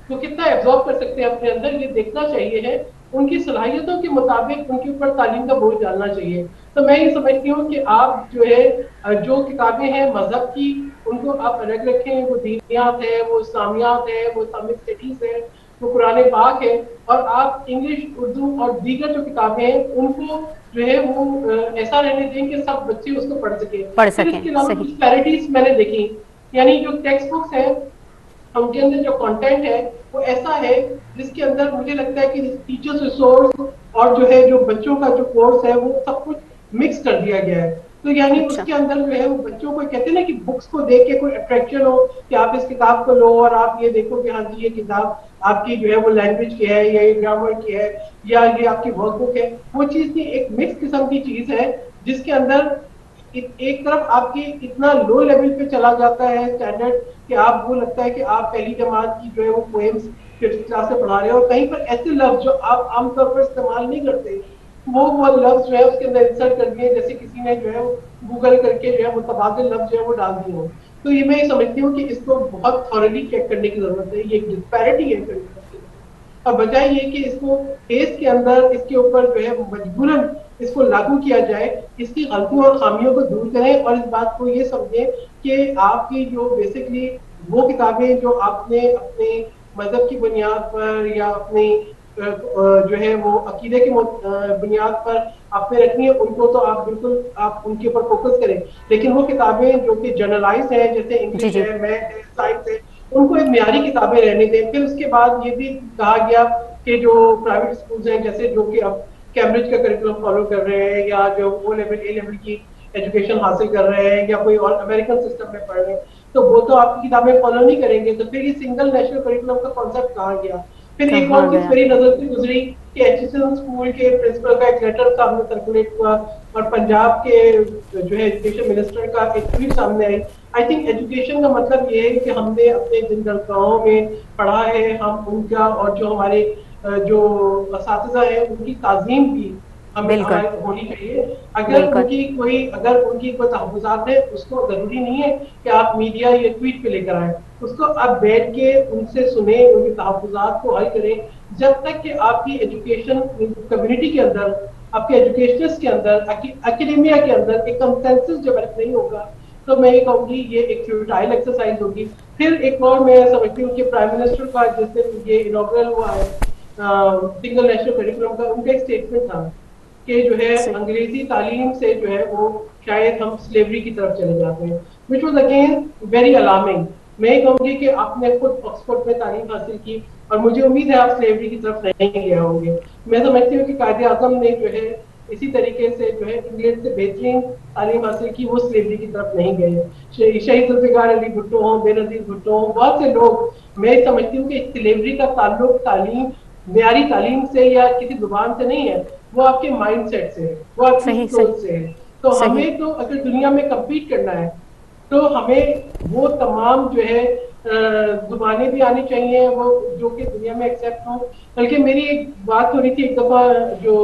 تو کتنا ایبزارب کر سکتے ہیں اپنے اندر، یہ دیکھنا چاہیے ہے. ان کی صلاحیتوں کے مطابق ان کے اوپر تعلیم کا بوجھ ڈالنا چاہیے. تو میں یہ سمجھتی ہوں کہ آپ جو ہے جو کتابیں ہیں مذہب کی ان کو آپ الگ رکھیں، وہ دینیات ہے، وہ اسلامیات ہے، وہ اسلامک اسٹڈیز ہے، وہ قرآن پاک ہے، اور آپ انگلش، اردو اور دیگر جو کتابیں ہیں ان کو جو ہے وہ ایسا رہنے دیں کہ سب بچے اس کو پڑھ سکیں. پڑھ پھر اس سکیں. کے علاوہ صحیح. ڈسپیرٹیز میں نے دیکھی، یعنی جو ٹیکسٹ بکس ہیں ان کے اندر جو کنٹینٹ ہے وہ ایسا ہے جس کے اندر مجھے لگتا ہے کہ ٹیچرز ریسورس اور جو ہے جو بچوں کا جو کورس ہے وہ سب کچھ مکس کر دیا گیا ہے. تو یعنی اس اچھا. کے اندر جو ہے وہ بچوں کو کہتے ہیں نا کہ بکس کو دیکھ کے کوئی اٹریکشن ہو کہ آپ اس کتاب کو لو اور آپ یہ دیکھو کہ ہاں جی یہ کتاب آپ کی جو ہے وہ لینگویج کی ہے یا یہ گرامر کی ہے یا یہ آپ کی ورک بک ہے. وہ چیز کی ایک مکس قسم کی چیز ہے جس کے اندر ایک طرف آپ کی اتنا لو لیول پہ چلا جاتا ہے اسٹینڈرڈ کہ آپ کو لگتا ہے کہ آپ پہلی جماعت کی جو ہے وہ پوئمس ففتھ کلاس سے پڑھا رہے ہیں، اور کہیں پر ایسے لفظ جو آپ عام طور پر استعمال نہیں کرتے وہ لفظ جو ہے اس کے اندر انسرٹ کر دیے جیسے کسی نے جو ہے گوگل کر کے جو ہے متبادل لفظ جو ہے وہ ڈال دیے ہوں. تو یہ میں سمجھتی ہوں کہ اس کو بہت تھورلی چیک کرنے کی ضرورت ہے. یہ ایک ڈسپیرٹی ہے اور بجائے یہ کہ اس کو ٹیسٹ کے اندر اس کے اوپر جو ہے مجبوراً اس کو لاگو کیا جائے، اس کی غلطیوں اور خامیوں کو دور کریں اور اس بات کو یہ سمجھیں کہ آپ کی جو بیسکلی وہ کتابیں جو آپ نے اپنے مذہب کی بنیاد پر یا اپنی جو ہے وہ عقیدے کی بنیاد پر آپ نے رکھنی ہے ان کو تو آپ بالکل آپ ان کے اوپر فوکس کریں. لیکن وہ کتابیں جو کہ جرنلائز ہیں جیسے جی. انگلش جی. ہے، میتھ ہے، سائنس ہے، ان کو ایک معیاری کتابیں رہنے دیں. پھر اس کے بعد یہ بھی کہا گیا کہ جو پرائیویٹ اسکولز ہیں جیسے جو کہ اب کیمبرج کا کریکولم فالو کر رہے ہیں یا جو او لیول اے لیول کی ایجوکیشن حاصل کر رہے ہیں یا کوئی اور امریکن سسٹم میں پڑھ رہے ہیں تو وہ تو آپ کی کتابیں فالو نہیں کریں گے. تو پھر یہ سنگل نیشنل کریکولم کا کانسیپٹ کہاں گیا؟ پھر ایک اور کہاں چیز گیا؟ میری نظر سے گزری کہ ایچ اسکول کے پرنسپل کا ایک لیٹر سامنے سرکولیٹ ہوا اور پنجاب کے جو ہے ایجوکیشن منسٹر کا ایک ٹویٹ سامنے آئی. آئی تھنک ایجوکیشن کا مطلب یہ ہے کہ ہم نے اپنے جن درسگاہوں میں پڑھا ہے ہم ان کا اور جو ہمارے جو اساتذہ ہیں ان کی تعظیم بھی ہمیں بالکل. ہونی چاہیے. اگر بالکل. ان کی کوئی تحفظات ہے اس کو ضروری نہیں ہے کہ آپ میڈیا یا ٹویٹ پہ لے کر آئیں، اس کو آپ بیٹھ کے ان سے سنیں، ان کے تحفظات کو حل کریں جب تک کہ آپ کی ایجوکیشن کمیونٹی کے اندر، آپ کے ایجوکیشنسٹ کے اندر، اکیڈیمیا کے اندر ایک کنسنسس ڈیولپ نہیں ہوگا تو میں یہ کہوں گی یہ ایک فیوٹائل ایکسرسائز ہوگی. پھر ایک اور میں سمجھتی ہوں کہ پرائم منسٹر کا جس دن یہ انوگرل ہوا ہے سنگل نیشنل کریکولم کا، ان کا ایک اسٹیٹمنٹ تھا کہ جو ہے صحیح. انگریزی تعلیم سے جو ہے وہ شاید ہم سلیوری کی طرف چلے جاتے ہیں، which was again very alarming. میں یہ کہوں گی کہ آپ نے خود آکسفورڈ میں تعلیم حاصل کی اور مجھے امید ہے آپ سلیوری کی طرف نہیں گئے ہوں گے. میں سمجھتی ہوں کہ قائد اعظم نے جو ہے اسی طریقے سے جو ہے انگلینڈ سے بہترین تعلیم حاصل کی، وہ سلیوری کی طرف نہیں گئے. شہید ذوالفقار علی بھٹو ہوں، بے نظیر بھٹو ہوں، بہت سے لوگ، میں سمجھتی ہوں کہ سلیوری کا تعلق تعلیم، معیاری تعلیم سے یا کسی زبان سے نہیں ہے، وہ آپ کے مائنڈ سیٹ سے ہے، وہ آپ کی صحیح. صحیح. سوچ سے ہے. تو صحیح. ہمیں تو اگر دنیا میں کمپیٹ کرنا ہے تو ہمیں وہ تمام جو ہے زبانیں بھی آنی چاہیے وہ جو کہ دنیا میں ایکسیپٹ ہوں. بلکہ میری ایک بات ہو رہی تھی ایک دفعہ جو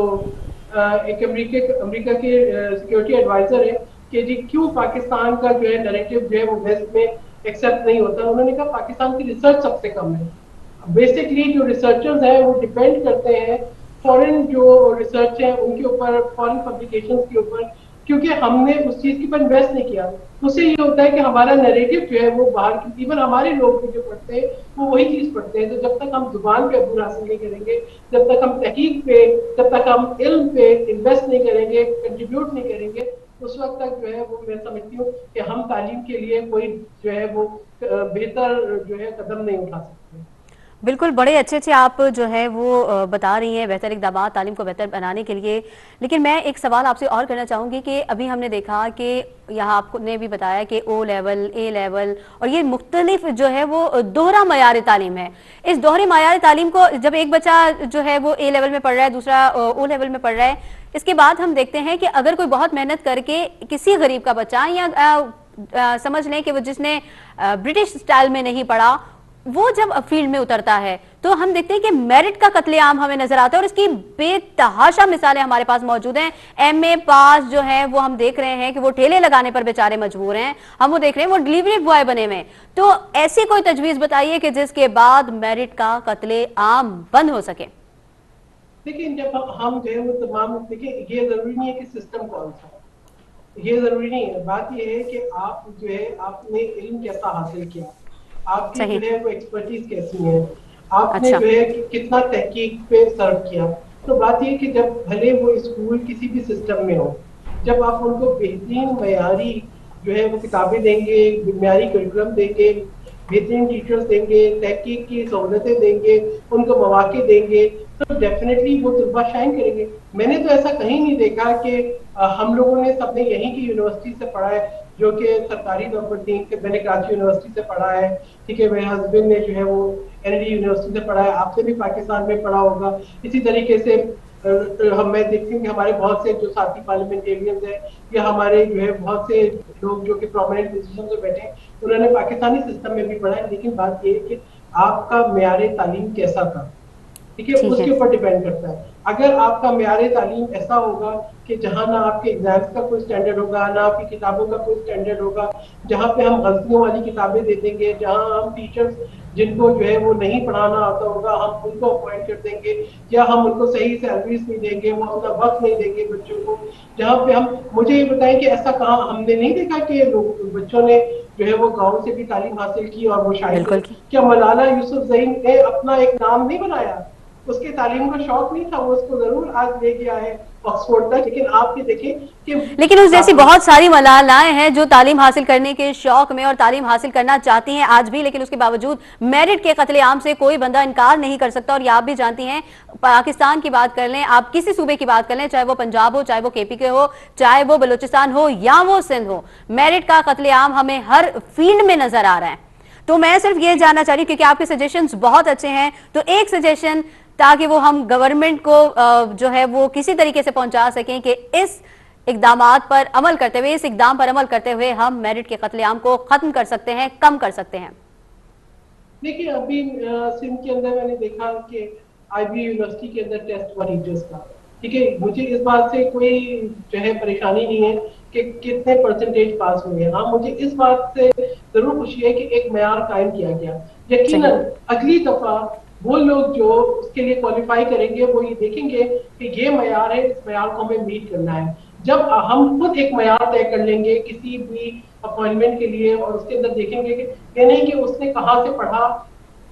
ایک امریکہ کے سیکورٹی ایڈوائزر ہے کہ جی کیوں پاکستان کا جو ہے نیریٹو جو ہے وہ ویسٹ میں ایکسیپٹ نہیں ہوتا. انہوں نے کہا پاکستان کی ریسرچ سب سے کم ہے. بیسکلی جو ریسرچرز ہیں وہ ڈیپینڈ کرتے ہیں فورن جو ریسرچ ہے ان کے اوپر، فورن پبلیکیشنز کے اوپر. کیونکہ ہم نے اس چیز کے پر انویسٹ نہیں کیا. اس سے یہ ہوتا ہے کہ ہمارا نیریٹو جو ہے وہ باہر کی, ایون ہمارے لوگ بھی جو پڑھتے ہیں وہ وہی چیز پڑھتے ہیں. تو جب تک ہم زبان پہ عبور حاصل نہیں کریں گے, جب تک ہم تحقیق پہ, جب تک ہم علم پہ انویسٹ نہیں کریں گے, کنٹریبیوٹ نہیں کریں گے, اس وقت تک جو ہے وہ میں سمجھتی ہوں کہ ہم تعلیم کے لیے کوئی جو ہے وہ بہتر جو ہے قدم نہیں اٹھا سکتے. بالکل, بڑے اچھے آپ جو ہے وہ بتا رہی ہیں بہتر اقدامات تعلیم کو بہتر بنانے کے لیے. لیکن میں ایک سوال آپ سے اور کرنا چاہوں گی کہ ابھی ہم نے دیکھا کہ یہاں آپ نے بھی بتایا کہ او لیول, اے لیول, اور یہ مختلف جو ہے وہ دوہرا معیار تعلیم ہے. اس دوہرے معیار تعلیم کو جب ایک بچہ جو ہے وہ اے لیول میں پڑھ رہا ہے, دوسرا او لیول میں پڑھ رہا ہے, اس کے بعد ہم دیکھتے ہیں کہ اگر کوئی بہت محنت کر کے کسی غریب کا بچہ, یا سمجھ لیں کہ وہ جس نے برٹش سٹائل میں نہیں پڑھا, وہ جب فیلڈ میں اترتا ہے تو ہم دیکھتے ہیں کہ میرٹ کا قتل عام ہمیں نظر آتا ہے, اور اس کی بے تحاشا مثالیں ہمارے پاس موجود ہیں. ایم اے پاس جو ہیں وہ ہم دیکھ رہے ہیں کہ وہ ٹھیلے لگانے پر بیچارے مجبور ہیں, ہم وہ دیکھ رہے ہیں وہ ڈیلیوری بوائے بنے ہوئے. تو ایسی کوئی تجویز بتائیے کہ جس کے بعد میرٹ کا قتل عام بند ہو سکے. لیکن جب ہم جو ہے وہ تمام, دیکھیں یہ ضروری نہیں ہے کہ سسٹم کون سا ہے, یہ ضروری نہیں ہے. بات یہ ہے کہ آپ جو ہے آپ نے علم کیسا حاصل کیا, آپ کی جو ہے وہ ایکسپرٹیز کیسی ہے, آپ نے اچھا, جو ہے کتنا تحقیق پہ سرو کیا. تو بات یہ کہ جب بھلے وہ اسکول کسی بھی سسٹم میں ہو, جب آپ ان کو بہترین معیاری جو ہے وہ کتابیں دیں گے, معیاری کریکولم دیں گے, بہترین ٹیچرز دیں گے, تحقیق کی سہولتیں دیں گے, ان کو مواقع دیں گے, تو ڈیفینیٹلی وہ طلبا شائن کریں گے. میں نے تو ایسا کہیں نہیں دیکھا کہ ہم لوگوں نے سب نے یہیں کی یونیورسٹی سے پڑھا ہے جو کہ سرکاری طور پر تھی, کہ میں نے کراچی یونیورسٹی سے پڑھا ہے, ٹھیک ہے, میرے ہسبینڈ نے جو ہے وہ این ڈی یونیورسٹی سے پڑھا ہے, آپ نے بھی پاکستان میں پڑھا ہوگا. اسی طریقے سے میں دیکھتی ہوں کہ ہمارے بہت سے جو ساتھی پارلیمنٹیرینز ہیں یا ہمارے جو ہے بہت سے لوگ جو کہ پرومیننٹ پوزیشن سے بیٹھے ہیں, انہوں نے پاکستانی سسٹم میں بھی پڑھا ہے. لیکن بات یہ ہے کہ آپ کا معیار تعلیم کیسا تھا, ٹھیک ہے, اس کے اوپر ڈیپینڈ کرتا ہے. اگر آپ کا معیار تعلیم ایسا ہوگا کہ جہاں نہ آپ کے ایگزامس کا کوئی سٹینڈرڈ ہوگا, نہ آپ کی کتابوں کا کوئی سٹینڈرڈ ہوگا, جہاں پہ ہم غلطیوں والی کتابیں دے دیں گے, جہاں ہم ٹیچرز جن کو جو ہے وہ نہیں پڑھانا آتا ہوگا ہم ان کو اپوائنٹ کر دیں گے, یا ہم ان کو صحیح سیلریز نہیں دیں گے, وہ اپنا وقت نہیں دیں گے بچوں کو, جہاں پہ ہم, مجھے یہ بتائیں کہ ایسا کہاں ہم نے نہیں دیکھا کہ بچوں نے جو ہے وہ گاؤں سے بھی تعلیم حاصل کی اور وہ شاعر بالکل بنے. کیا مولانا یوسفزئی نے اپنا ایک نام نہیں بنایا, اس کے تعلیم کا شوق نہیں تھا, وہ اس کو ضرور آج لے گیا ہے آکسفورڈ تک. لیکن آپ یہ دیکھیں کہ لیکن اس جیسی بہت ساری ملالائیں ہیں جو تعلیم حاصل کرنے کے شوق میں اور تعلیم حاصل کرنا چاہتی ہیں آج بھی, لیکن اس کے باوجود میرٹ کے قتل عام سے کوئی بندہ انکار نہیں کر سکتا. اور یہ آپ بھی جانتی ہیں, پاکستان کی بات کر لیں, آپ کسی صوبے کی بات کر لیں, چاہے وہ پنجاب ہو, چاہے وہ کے پی کے ہو, چاہے وہ بلوچستان ہو یا وہ سندھ ہو, میرٹ کا قتل عام ہمیں ہر فیلڈ میں نظر آ رہا ہے. تو میں صرف یہ جاننا چاہ رہی ہوں, کیونکہ آپ کے سجیشنز بہت اچھے ہیں, تو ایک سجیشن تاکہ وہ ہم گورنمنٹ کو جو ہے وہ کسی طریقے سے پہنچا سکیں کہ اس اقدامات پر عمل کرتے ہوئے, اس اقدام پر عمل کرتے ہوئے ہم میرٹ کے قتل عام کو ختم کر سکتے ہیں, کم کر سکتے ہیں. دیکھیے ابھی سندھ کے اندر میں نے دیکھا کہ آئی بی یونیورسٹی کے اندر ٹیسٹ ہوا ٹیچرس کا, ٹھیک ہے, مجھے اس بات سے کوئی جو ہے پریشانی نہیں ہے کہ کتنے پرسنٹیج پاس ہوئے ہیں. ہاں مجھے اس بات سے ضرور خوشی ہے کہ ایک معیار قائم کیا گیا. یقیناً اگلی دفعہ وہ لوگ جو اس کے لیے کوالیفائی کریں گے وہ یہ دیکھیں گے کہ یہ معیار ہے, اس معیار کو ہمیں میٹ کرنا ہے. جب ہم خود ایک معیار طے کر لیں گے کسی بھی اپوائنٹمنٹ کے لیے, اور اس کے اندر دیکھیں گے کہ یہ نہیں کہ اس نے کہاں سے پڑھا,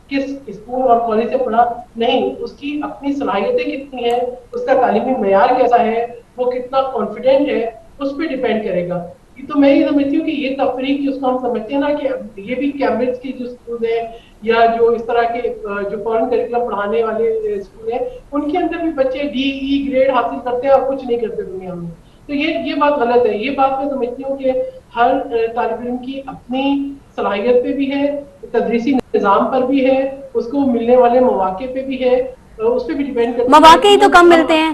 کس اسکول اور کالج سے پڑھا, نہیں, اس کی اپنی صلاحیتیں کتنی ہیں, اس کا تعلیمی معیار کیسا ہے, وہ کتنا کانفیڈنٹ ہے, اس پہ ڈیپینڈ کرے گا. تو میں یہ سمجھتی ہوں کہ یہ تفریق جس کو ہم سمجھتے ہیں نا کہ یہ بھی کیمبرج کی جو اسکول ہیں یا جو اس طرح کے جو فورن کریکولم پڑھانے والے اسکول ہیں, ان کے اندر بھی بچے ڈی ای گریڈ حاصل کرتے ہیں اور کچھ نہیں کرتے دنیا میں. تو یہ بات غلط ہے. یہ بات میں سمجھتی ہوں کہ ہر طالب علم کی اپنی صلاحیت پہ بھی ہے, تدریسی نظام پر بھی ہے, اس کو ملنے والے مواقع پہ بھی ہے, اس پہ بھی ڈیپینڈ کرتا ہے. مواقع ہی تو کم ملتے ہیں.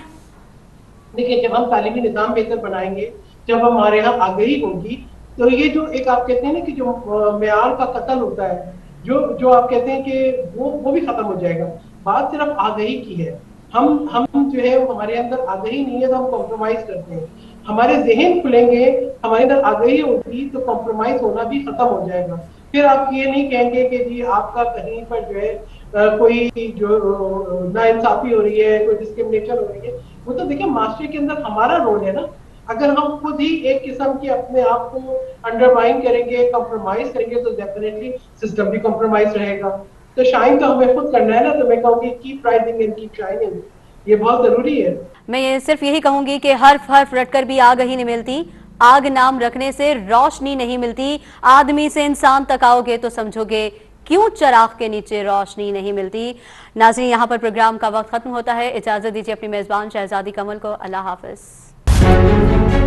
دیکھیں جب ہم تعلیمی نظام بہتر بنائیں گے, جب ہمارے یہاں آگہی ہوگی, تو یہ جو ایک آپ کہتے ہیں نا کہ جو معیار کا قتل ہوتا ہے, جو آپ کہتے ہیں کہ وہ بھی ختم ہو جائے گا. بات صرف آگہی کی ہے. ہم جو ہے ہمارے اندر آگہی نہیں ہے تو ہم کمپرومائز کرتے ہیں. ہمارے ذہن کھلیں گے, ہمارے اندر آگہی ہوگی, تو کمپرومائز ہونا بھی ختم ہو جائے گا. پھر آپ یہ نہیں کہیں گے کہ جی آپ کا کہیں پر جو ہے کوئی جو ناانصافی ہو رہی ہے, کوئی ڈسکرمنیشن ہو رہی ہے. وہ تو دیکھیں معاشرے کے اندر ہمارا رول ہے نا, اگر ہم خود ہی ایک قسم کی اپنے آپ کو انڈرمائن کریں گے، کمپرومائز کریں گے، تو ڈیفینیٹلی سسٹم بھی کمپرومائز رہے گا. تو شائن تو ہمیں خود کرنا ہے نا. تو میں کہوں گی keep rising and keep shining, یہ بہت ضروری ہے. میں یہ صرف یہی کہوں گی کہ حرف حرف رٹ کر بھی آگ ہی نہیں ملتی، آگ نام رکھنے سے روشنی نہیں ملتی. آدمی سے انسان تک آؤ گے تو سمجھو گے کیوں چراغ کے نیچے روشنی نہیں ملتی. ناظرین، یہاں پر پروگرام کا وقت ختم ہوتا ہے. اجازت دیجیے اپنی میزبان شہزادی کمل کو. اللہ حافظ.